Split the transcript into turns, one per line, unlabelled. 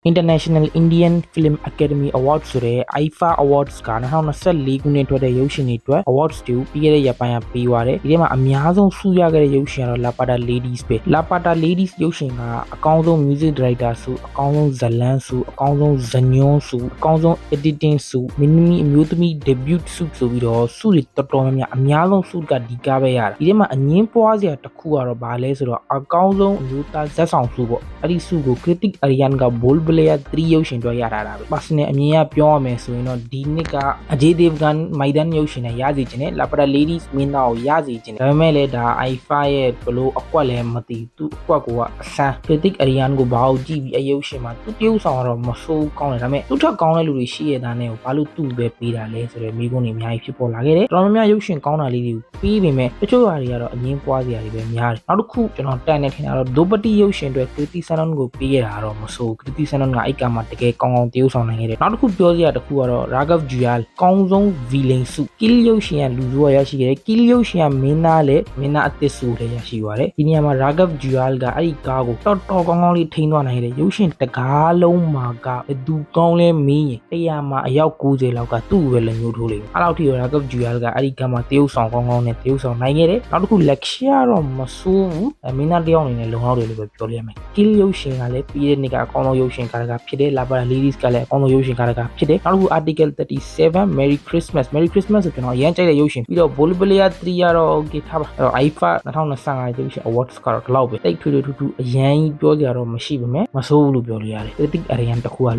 International Indian Film Academy Awards ဆိုတဲ့ IFA Awards က2024ခုနှစ်ထွက်တဲ့ရုပ်ရှင်တွေအတွက် Awards တွေပြီးခဲ့တဲ့ရက်ပိုင်းကပေးသွားတယ်ဒီထဲမှာအများဆုံးဆုရခဲ့တဲ့ရုပ်ရှင်ကတော့ Lapata Ladies ပဲ Lapata Ladies ရုပ်ရှင်ကအကောင်းဆုံး Music Director ဆုအကောင်းဆုံးဇာတ်လမ်းဆုအကောင်းဆုံးဇာတ်ညွှန်းဆုအကောင်းဆုံး Editing ဆုမင်းသမီးအမျိုးသမီး Debut ဆုဆိုပြီးတော့ဆုတွေတော်တော်များများအများဆုံးဆုကဒီကားပဲရတာဒီထဲမှာအငင်းပွားစရာတစ်ခုကတော့ဘာလဲဆိုတော့အကောင်းဆုံးအမျိုးသားဇာတ်ဆောင်ဆုပေါ့အဲ့ဒီဆုကို Critic Arian က Bold Player 3ရုပ်ရှင်တွေရတာပဲ Personal အမြင်ကပြောရမယ်ဆိုရင်တော့ဒီနှစ်က Ajay Devgan မိုက်ဒန်ရုပ်ရှင်နဲ့ရစီခြင်းနဲ့ Lapata Ladies မင်းသားကိုရစီခြင်းဒါပေမဲ့လည်းဒါ IFA ရဲ့ဘလို့အကွက်လည်းမသိသူအကွက်ကအဆန်း Critic Arian ကိုဘာလို့ကြည့်ပြီးအရုပ်ရှင်မှာသူတရုပ်ဆောင်တော့မဆိုးကောင်းတယ်ဒါပေမဲ့သူထက်ကောင်းတဲ့လူတွေရှိရတဲ့နဲ့ကိုဘာလို့သူ့ပဲပေးတာလဲဆိုတော့မိကုန်းတွေအများကြီးဖြစ်ပေါ်လာခဲ့တယ်တော်တော်များများရုပ်ရှင်ကောင်းတာလေးတွေကိုပြီးပေမဲ့တချို့ဟာတွေကတော့အငင်းပွားစရာတွေပဲများတယ်နောက်တစ်ခုကျွန်တော်တန်နေထင်တာတော့ Dopati ရုပ်ရှင်အတွက် Kriti Sanon ကိုပေးရတာတော့မဆိုး Kriti Sanon ကအဲ့ကမှာတကယ်ကောင်းကောင်းတရုပ်ဆောင်နိုင်ခဲ့တယ်နောက်တစ်ခုပြောစရာတစ်ခုကတော့ Raghav Juyal ကောင်းဆုံး villain ဆု Kill ရုပ်ရှင်ကလူစုရရှိခဲ့တယ် Kill ရုပ်ရှင်ကမင်းသားလည်းမင်းသားအသစ်ဆုလည်းရရှိသွားတယ်ဒီနေရာမှာ Raghav Juyal ကအဲ့ဒီကားကိုတော်တော်ကောင်းကောင်းလေးထိန်းသွားနိုင်တယ်ရုပ်ရှင်တကားလုံးမှာကဘယ်သူကောင်းလဲမင်းရင်100မှာအယောက်90လောက်ကသူ့ကိုပဲလက်ညှိုးထိုးလိမ့်မယ်အဲ့လောက်ထိ Raghav Juyal ကအဲ့ဒီကားမှာတရုပ်ဆောင်ကောင်းကောင်းနဲ့တရုပ်ဆောင်နိုင်ခဲ့တယ်နောက်တစ်ခု lecture တော့မဆိုးဘူးမင်းသားတယောက်အနေနဲ့လုံလောက်တယ်လို့ပဲပြောရမယ် Kill ရုပ်ရှင်ကလည်းပြီးတဲ့နေ့ကအကောင်းဆုံးရုပ်ရှင်ကားကဖြစ်တယ် Lapata Ladies ကလည်းအကောင်းဆုံးရုပ်ရှင်ကားကဖြစ်တယ်နောက်တစ်ခု Article 37 Merry Christmas ဆိုကျွန်တော်အရင်ကြိုက်တဲ့ရုပ်ရှင်ပြီးတော့ Bold Player 3ကတော့ okay ထားပါအဲ့တော့ IFA 2025ရုပ်ရှင် Awards ကတော့ဒီလောက်ပဲတိတ်ထွေထွေထူးထူးအရင်ပြောကြရတော့မရှိပါနဲ့မဆိုးဘူးလို့ပြောလို့ရတယ် Critic Arian တစ်ခုကလွယ်